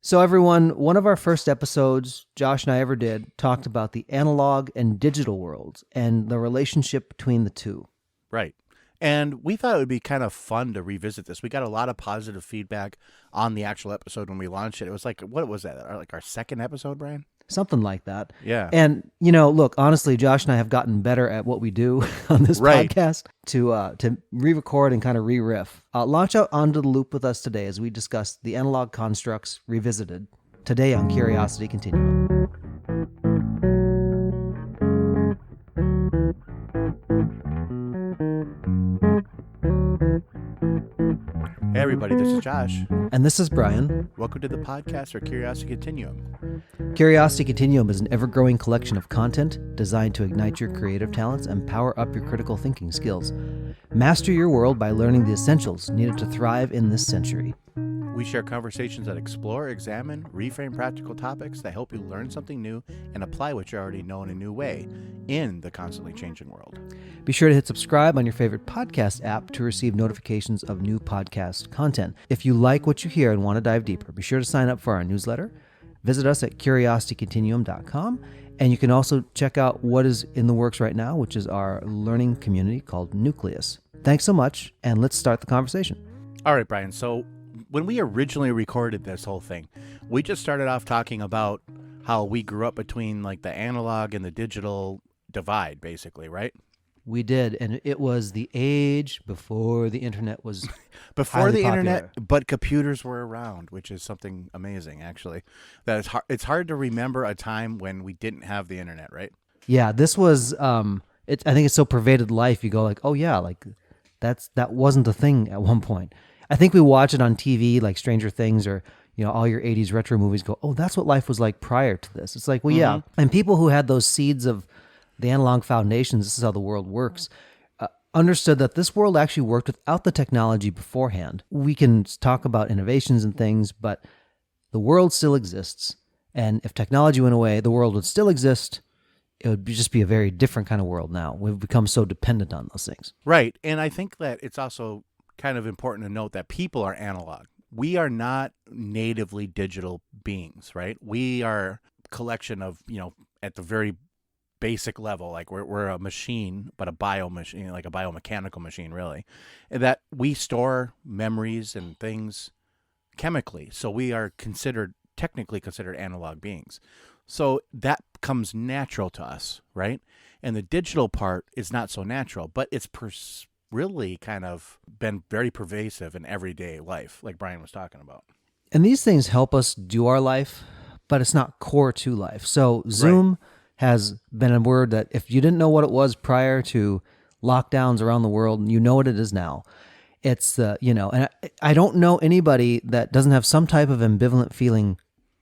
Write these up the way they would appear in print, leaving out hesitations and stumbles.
So, everyone, one of our first episodes, Josh and I ever did, talked about the analog and digital worlds and the relationship between the two. Right. And we thought it would be kind of fun to revisit this. We got a lot of positive feedback on the actual episode when we launched it. It was like, what was that? Like our second episode, Brian? Something like that. Yeah. And, look, honestly, Josh and I have gotten better at what we do on this Right. podcast to re-record and kind of re-riff. Launch out onto the loop with us today as we discuss the analog constructs revisited today on Curiosity Continuum. Hey, everybody, this is Josh. And this is Brian. Welcome to the podcast for Curiosity Continuum. Curiosity Continuum is an ever-growing collection of content designed to ignite your creative talents and power up your critical thinking skills. Master your world by learning the essentials needed to thrive in this century. We share conversations that explore, examine, reframe practical topics that help you learn something new and apply what you already know in a new way in the constantly changing world. Be sure to hit subscribe on your favorite podcast app to receive notifications of new podcast content. If you like what you hear and want to dive deeper, be sure to sign up for our newsletter. Visit us at curiositycontinuum.com, and you can also check out what is in the works right now, which is our learning community called Nucleus. Thanks so much, and let's start the conversation. All right, Brian. So when we originally recorded this whole thing, we just started off talking about how we grew up between like the analog and the digital divide, basically, right? We did, and it was the age before the internet was before the popular. internet, but computers were around, which is something amazing, actually. That it's hard to remember a time when we didn't have the internet, right? Yeah, this was. I think it's so pervaded life. You go like, oh yeah, like that wasn't a thing at one point. I think we watch it on TV, like Stranger Things, or all your '80s retro movies. Go, oh, that's what life was like prior to this. It's like, well, yeah, and people who had those seeds of the analog foundations, this is how the world works, understood that this world actually worked without the technology beforehand. We can talk about innovations and things, but the world still exists. And if technology went away, the world would still exist. It would just be a very different kind of world now. We've become so dependent on those things. Right. And I think that it's also kind of important to note that people are analog. We are not natively digital beings, right? We are a collection of, at the very basic level, like we're a machine, but a bio machine, like a biomechanical machine, really, that we store memories and things chemically. So we are technically considered analog beings. So that comes natural to us, right? And the digital part is not so natural, but it's really kind of been very pervasive in everyday life, like Brian was talking about. And these things help us do our life, but it's not core to life. So Zoom has been a word that if you didn't know what it was prior to lockdowns around the world, you know what it is now. It's and I don't know anybody that doesn't have some type of ambivalent feeling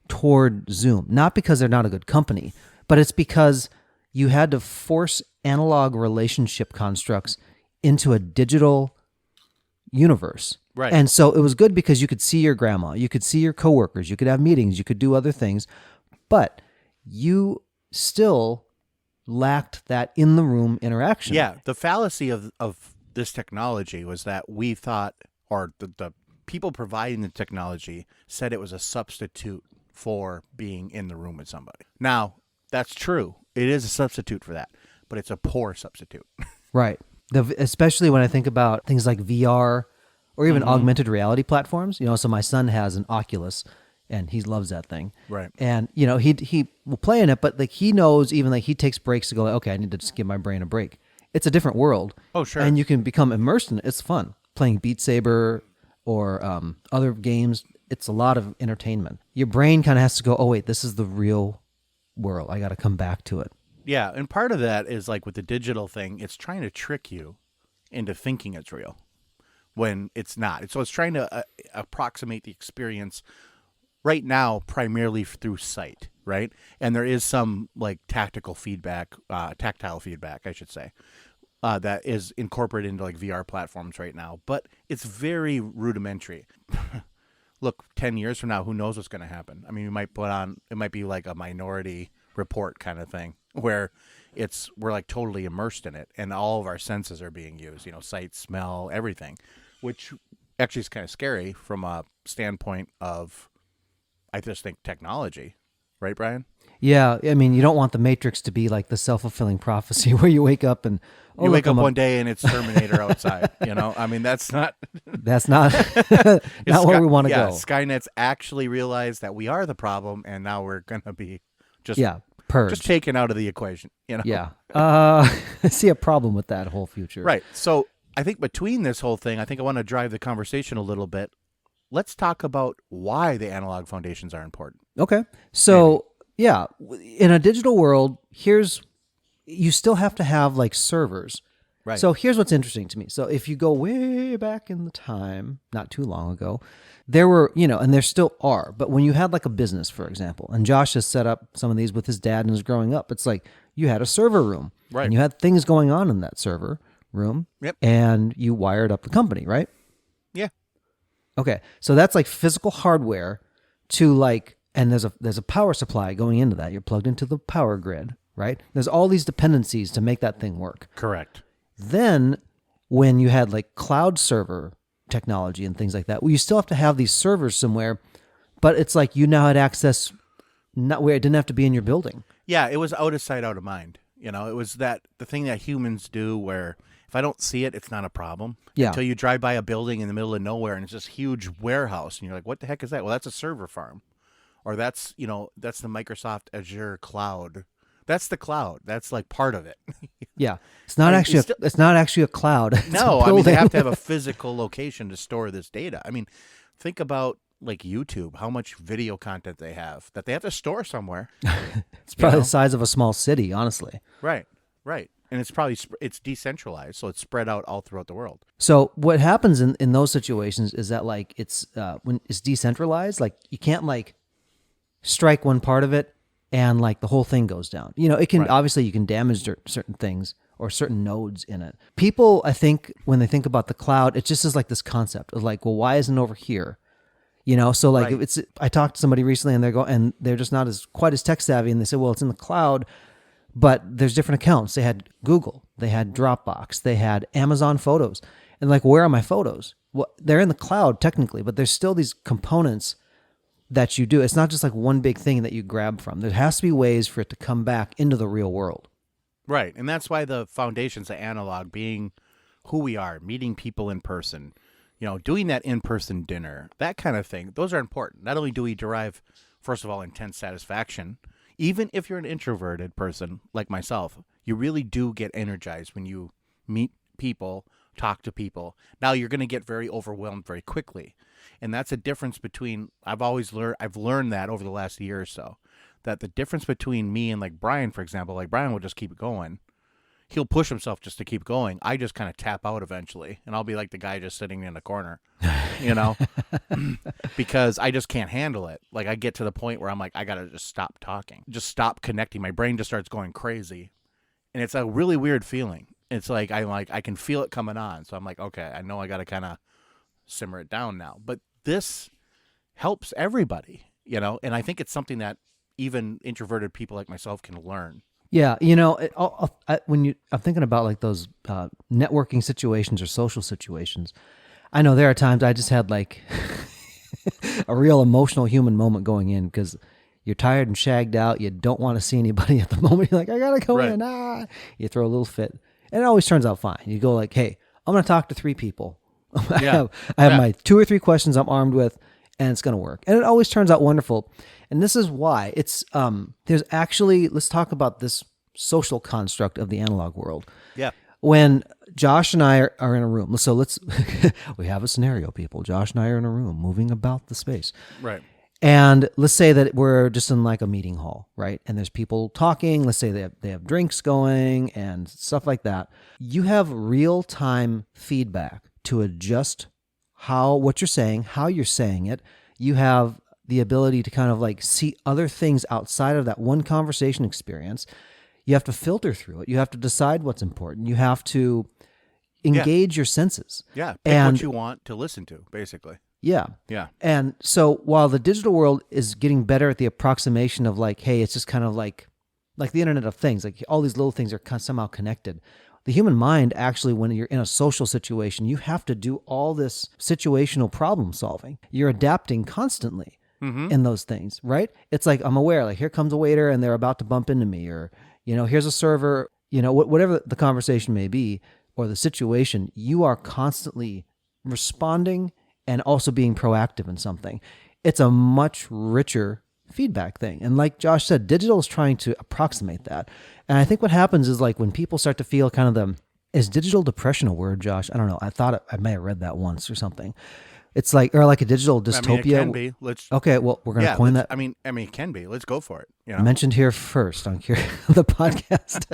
toward Zoom. Not because they're not a good company, but it's because you had to force analog relationship constructs into a digital universe. Right. And so it was good because you could see your grandma, you could see your coworkers, you could have meetings, you could do other things, but you still lacked that in the room interaction. Yeah, the fallacy of this technology was that we thought, or the people providing the technology said it was a substitute for being in the room with somebody. Now, that's true. It is a substitute for that, but it's a poor substitute. Right. Especially when I think about things like VR or even augmented reality platforms. So my son has an Oculus, and he loves that thing. Right. And, he will play in it, but like he knows even like he takes breaks to go, okay, I need to just give my brain a break. It's a different world. Oh, sure. And you can become immersed in it. It's fun. Playing Beat Saber or other games, it's a lot of entertainment. Your brain kind of has to go, oh, wait, this is the real world. I got to come back to it. Yeah, and part of that is like with the digital thing, it's trying to trick you into thinking it's real when it's not. So it's trying to approximate the experience right now primarily through sight, right? And there is some like tactile feedback, I should say, that is incorporated into like VR platforms right now. But it's very rudimentary. Look, 10 years from now, who knows what's going to happen? I mean, it might be like a Minority Report kind of thing where we're like totally immersed in it and all of our senses are being used, sight, smell, everything, which actually is kind of scary from a standpoint of I just think technology, right, Brian? Yeah, I mean, you don't want the Matrix to be like the self-fulfilling prophecy where you wake up and You wake up one day and it's Terminator outside. I mean, that's not. That's not not where we want to go. Skynet's actually realized that we are the problem, and now we're gonna be just purged, just taken out of the equation. Yeah. I see a problem with that whole future. Right. So I think between this whole thing, I think I want to drive the conversation a little bit. Let's talk about why the analog foundations are important. Okay. So yeah, in a digital world, you still have to have like servers. Right. So here's what's interesting to me. So if you go way back in the time, not too long ago, there were, and there still are, but when you had like a business, for example, and Josh has set up some of these with his dad and his growing up, it's like you had a server room. Right. And you had things going on in that server room. Yep. And you wired up the company, right? Yeah. Okay. So that's like physical hardware to like, and there's a power supply going into that. You're plugged into the power grid, right? There's all these dependencies to make that thing work. Correct. Then when you had like cloud server technology and things like that, well, you still have to have these servers somewhere, but it's like you now had access not where it didn't have to be in your building. Yeah, it was out of sight, out of mind. It was the thing that humans do where if I don't see it, it's not a problem. Yeah. Until you drive by a building in the middle of nowhere and it's this huge warehouse and you're like, what the heck is that? Well, that's a server farm. Or that's the Microsoft Azure cloud. That's the cloud. That's like part of it. Yeah. It's not actually a cloud. No, I mean, they have to have a physical location to store this data. I mean, think about like YouTube, how much video content they have that they have to store somewhere. It's probably the size of a small city, honestly. Right. And it's decentralized, so it's spread out all throughout the world. So what happens in those situations is that like it's when it's decentralized, like you can't like strike one part of it and like the whole thing goes down. It can obviously you can damage certain things or certain nodes in it. People, I think, when they think about the cloud, it just is like this concept of like, well, why isn't it over here? So like I talked to somebody recently and they're just not quite as tech savvy, and they said, well, it's in the cloud, but there's different accounts. They had Google, they had Dropbox, they had Amazon Photos, and like, where are my photos? Well, they're in the cloud technically, but there's still these components that you do. It's not just like one big thing that you grab from. There has to be ways for it to come back into the real world. Right. And that's why the foundations of analog being who we are, meeting people in person, doing that in-person dinner, that kind of thing. Those are important. Not only do we derive, first of all, intense satisfaction, even if you're an introverted person like myself, you really do get energized when you meet people, talk to people. Now you're going to get very overwhelmed very quickly. And that's a difference between, I've learned that over the last year or so, that the difference between me and like Brian, for example, like Brian will just keep going. He'll push himself just to keep going. I just kind of tap out eventually, and I'll be like the guy just sitting in the corner, because I just can't handle it. Like I get to the point where I'm like, I got to just stop talking, just stop connecting. My brain just starts going crazy, and it's a really weird feeling. It's like, I can feel it coming on. So I'm like, okay, I know I got to kind of simmer it down now. But this helps everybody, and I think it's something that even introverted people like myself can learn. Yeah, I'm thinking about like those networking situations or social situations. I know there are times I just had like a real emotional human moment going in because you're tired and shagged out. You don't want to see anybody at the moment. You're like, I gotta go in. You throw a little fit, and it always turns out fine. You go like, hey, I'm gonna talk to 3 people. I have my 2 or 3 questions I'm armed with, and it's gonna work. And it always turns out wonderful. And this is why it's there's actually, let's talk about this social construct of the analog world. Yeah. When Josh and I are in a room, so we have a scenario, people. Josh and I are in a room moving about the space. Right. And let's say that we're just in like a meeting hall, right? And there's people talking. Let's say they have drinks going and stuff like that. You have real-time feedback to adjust what you're saying, how you're saying it. You have the ability to kind of like see other things outside of that one conversation experience. You have to filter through it. You have to decide what's important. You have to engage your senses. Yeah. Pick what you want to listen to, basically. Yeah. Yeah. And so while the digital world is getting better at the approximation of like, hey, it's just kind of like the Internet of Things, like all these little things are somehow connected. The human mind, actually, when you're in a social situation, you have to do all this situational problem solving. You're adapting constantly. in those things, right? It's like I'm aware, like here comes a waiter and they're about to bump into me, or here's a server, whatever the conversation may be or the situation, you are constantly responding and also being proactive in something. It's a much richer feedback thing. And like Josh said, digital is trying to approximate that. And I think what happens is like when people start to feel kind of is digital depression a word, Josh? I don't know. I thought I may have read that once or something. It's like, or like a digital dystopia. It can be. Okay, well, we're going to coin that. I mean, it can be. Let's go for it. Mentioned here first on the podcast.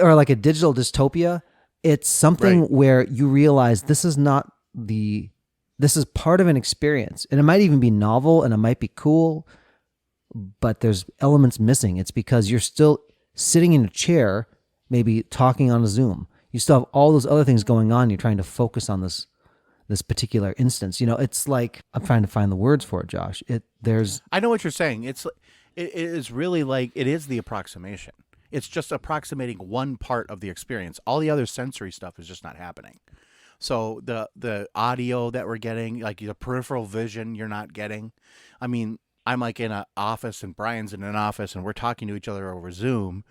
Or like a digital dystopia. It's something where you realize this is part of an experience. And it might even be novel and it might be cool, but there's elements missing. It's because you're still sitting in a chair, maybe talking on a Zoom. You still have all those other things going on. You're trying to focus on this particular instance. It's like, I'm trying to find the words for it, Josh. I know what you're saying. It is really like, it is the approximation. It's just approximating one part of the experience. All the other sensory stuff is just not happening. So the audio that we're getting, like the peripheral vision you're not getting. I mean, I'm like in an office and Brian's in an office and we're talking to each other over Zoom.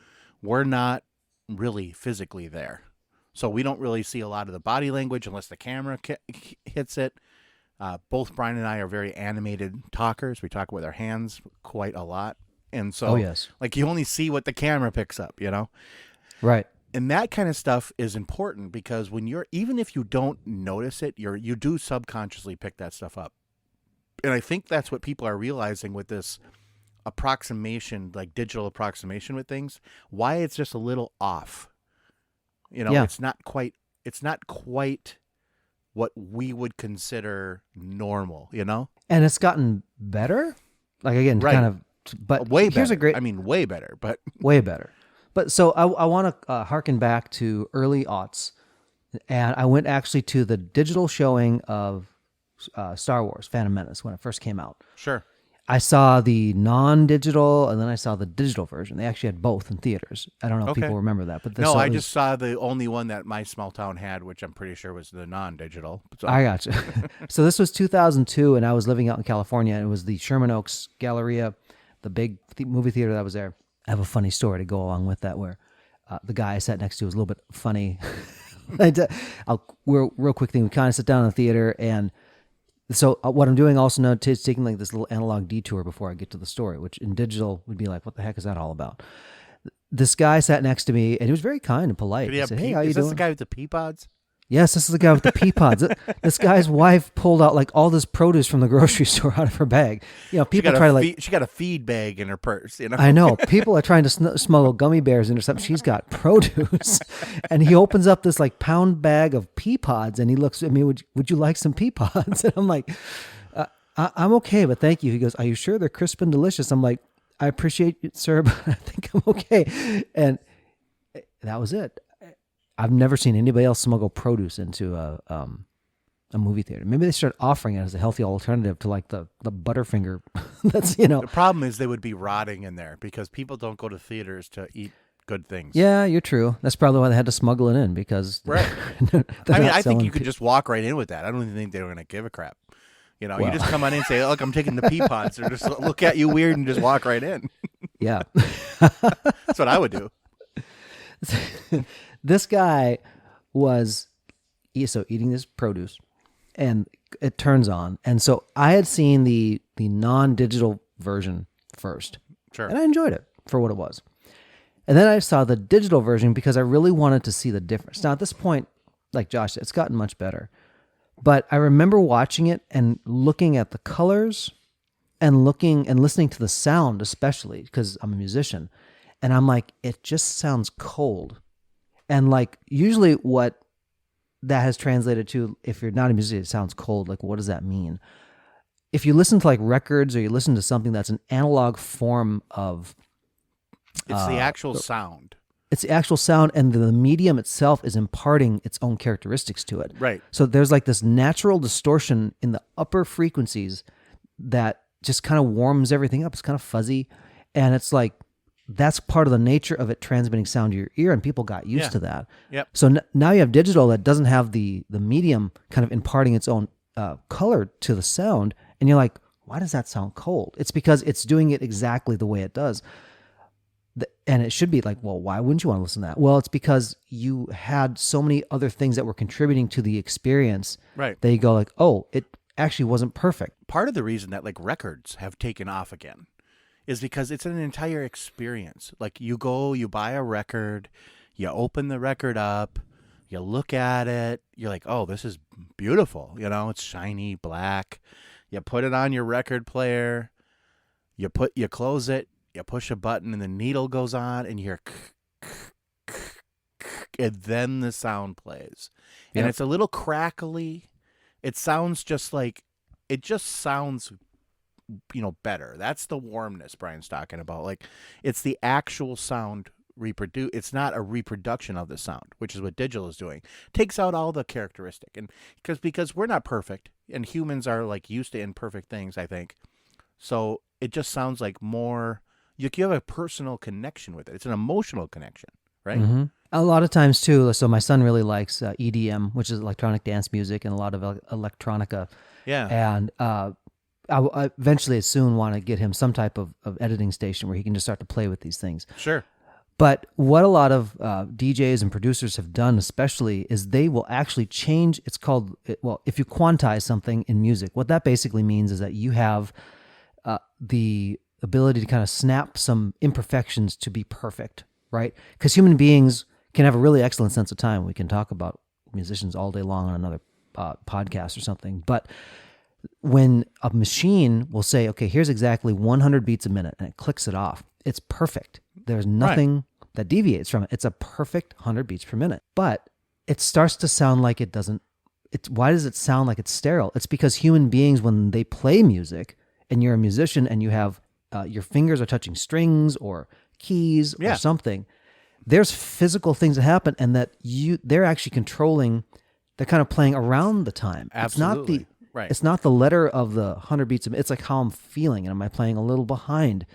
We're not really physically there. So we don't really see a lot of the body language unless the camera hits it. Both Brian and I are very animated talkers. We talk with our hands quite a lot. And so like you only see what the camera picks up, Right. And that kind of stuff is important because even if you don't notice it, you do subconsciously pick that stuff up. And I think that's what people are realizing with this approximation, like digital approximation with things, why it's just a little off. It's not quite what we would consider normal, And it's gotten better. Like again, kind of, but way better. Way better, but way better. But so I want to harken back to early aughts, and I went actually to the digital showing of Star Wars: Phantom Menace when it first came out. Sure. I saw the non-digital, and then I saw the digital version. They actually had both in theaters. I don't know if people remember that, but I just saw the only one that my small town had, which I'm pretty sure was the non-digital. So. I gotcha. So this was 2002, and I was living out in California, and it was the Sherman Oaks Galleria, the big movie theater that was there. I have a funny story to go along with that, where the guy I sat next to was a little bit funny. Real quick thing. We kind of sit down in the theater, and so what I'm doing also now is taking like this little analog detour before I get to the story, which in digital would be like, what the heck is that all about? This guy sat next to me, and he was very kind and polite. He said, "Hey, how you doing?" Is this the guy with the pea pods? Yes, this is the guy with the pea pods. This guy's wife pulled out like all this produce from the grocery store out of her bag. People try to she got a feed bag in her purse. I know. People are trying to smuggle gummy bears into something. She's got produce, and he opens up this like pound bag of pea pods, and he looks at me. Would you like some pea pods? And I'm like, I'm okay, but thank you. He goes, "Are you sure they're crisp and delicious?" I'm like, "I appreciate it, sir, but I think I'm okay." And that was it. I've never seen anybody else smuggle produce into a movie theater. Maybe they start offering it as a healthy alternative to like the Butterfinger. That's The problem is they would be rotting in there because people don't go to theaters to eat good things. Yeah, you're true. That's probably why they had to smuggle it in because right. I think you could just walk right in with that. I don't even think they were going to give a crap. You just come on in and say, "Look, I'm taking the pea pods," or just look at you weird and just walk right in. Yeah, that's what I would do. This guy was eating this produce, and it turns on. And so I had seen the non-digital version first. Sure. And I enjoyed it for what it was. And then I saw the digital version because I really wanted to see the difference. Now, at this point, like Josh said, it's gotten much better. But I remember watching it and looking at the colors and looking and listening to the sound, especially because I'm a musician. And I'm like, it just sounds cold. And like usually what that has translated to, if you're not a musician, it sounds cold. Like, what does that mean? If you listen to like records or you listen to something that's an analog form of... It's the actual sound. It's the actual sound, and the medium itself is imparting its own characteristics to it. Right. So there's like this natural distortion in the upper frequencies that just kind of warms everything up. It's kind of fuzzy. And it's like, that's part of the nature of it transmitting sound to your ear, and people got used to that. Yep. So now you have digital that doesn't have the medium kind of imparting its own color to the sound, and you're like, why does that sound cold? It's because it's doing it exactly the way it does. And it should be like, well, why wouldn't you want to listen to that? Well, it's because you had so many other things that were contributing to the experience. Right. That you go like, oh, it actually wasn't perfect. Part of the reason that like records have taken off again is because it's an entire experience. Like you go, you buy a record, you open the record up, you look at it, you're like, oh, this is beautiful. You know, it's shiny, black. You put it on your record player, you close it, you push a button and the needle goes on and you hear and then the sound plays. And it's a little crackly. It sounds just like, it just sounds, better. That's the warmness Brian's talking about. Like, it's the actual sound reproduce. It's not a reproduction of the sound, which is what digital is doing. Takes out all the characteristic. And because we're not perfect and humans are like used to imperfect things, I think. So it just sounds like more, you have a personal connection with it. It's an emotional connection, right? Mm-hmm. A lot of times too. So my son really likes EDM, which is electronic dance music, and a lot of electronica. Yeah. And I eventually soon want to get him some type of editing station where he can just start to play with these things. Sure. But what a lot of DJs and producers have done, especially, is they will actually change. It's called, if you quantize something in music, what that basically means is that you have the ability to kind of snap some imperfections to be perfect, right? Because human beings can have a really excellent sense of time. We can talk about musicians all day long on another podcast or something. But when a machine will say, okay, here's exactly 100 beats a minute, and it clicks it off, it's perfect. There's nothing that deviates from it. It's a perfect 100 beats per minute. But it starts to sound like it doesn't. Why does it sound like it's sterile? It's because human beings, when they play music, and you're a musician and you have your fingers are touching strings or keys or something, there's physical things that happen, and that they're actually controlling. They're kind of playing around the time. Absolutely. It's not the letter of the 100 beats. It's like how I'm feeling, and am I playing a little behind?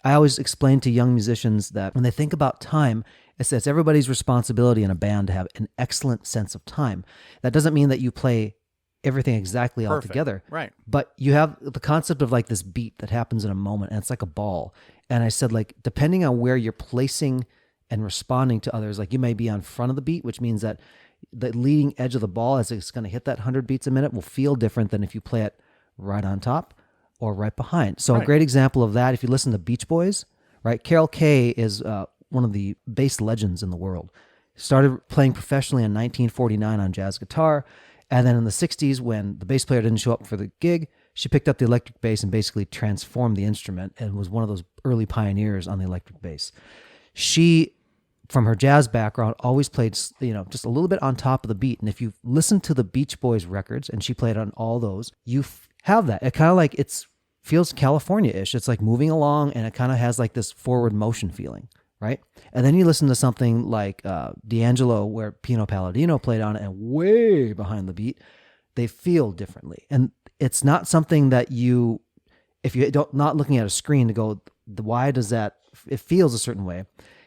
I always explain to young musicians that when they think about time, it's everybody's responsibility in a band to have an excellent sense of time. That doesn't mean that you play everything exactly all together. Right. But you have the concept of like this beat that happens in a moment, and it's like a ball. And I said, like, depending on where you're placing and responding to others, like you may be on front of the beat, which means that the leading edge of the ball, as it's going to hit that 100 beats a minute, will feel different than if you play it right on top or right behind. So a great example of that, if you listen to Beach Boys, right? Carol Kaye is one of the bass legends in the world. Started playing professionally in 1949 on jazz guitar. And then in the 60s, when the bass player didn't show up for the gig, she picked up the electric bass and basically transformed the instrument and was one of those early pioneers on the electric bass. She, from her jazz background, always played, just a little bit on top of the beat. And if you listen to the Beach Boys records, and she played on all those, you have that. It kind of like feels California-ish. It's like moving along, and it kind of has like this forward motion feeling, right? And then you listen to something like D'Angelo, where Pino Palladino played on it, and way behind the beat, they feel differently. And it's not something that if you don't, not looking at a screen to go, why does that, it feels a certain way.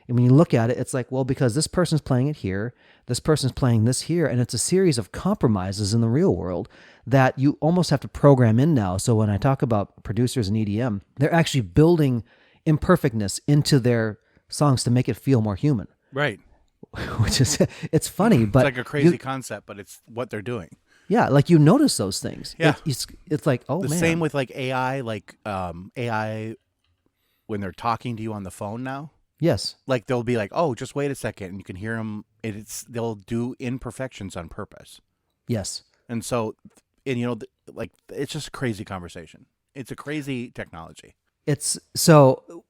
And when you look at it, it's like, well, because this person's playing it here, this person's playing this here, and it's a series of compromises in the real world that you almost have to program in now. So when I talk about producers and EDM, they're actually building imperfectness into their songs to make it feel more human. Right. Which is, it's funny, but it's like a crazy concept, but it's what they're doing. Yeah, like you notice those things. Yeah. It's like, oh, man. The same with like AI, AI when they're talking to you on the phone now. Yes. Like they'll be like, oh, just wait a second, and you can hear them. They'll do imperfections on purpose. Yes. And so, like it's just a crazy conversation. It's a crazy technology. It's so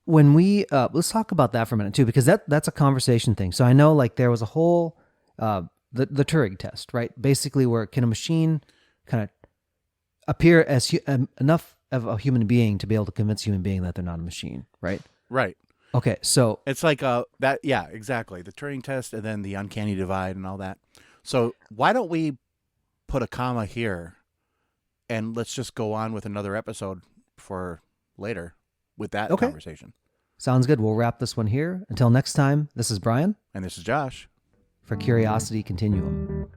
when we let's talk about that for a minute too, because that's a conversation thing. So I know like there was a whole the Turing test, right? Basically, where can a machine kind of appear as enough of a human being to be able to convince a human being that they're not a machine, right? Right. Okay, so it's like that. Yeah, exactly. The Turing test, and then the uncanny divide, and all that. So why don't we put a comma here, and let's just go on with another episode for later with that conversation. Sounds good. We'll wrap this one here. Until next time, this is Brian. And this is Josh. For Curiosity Continuum.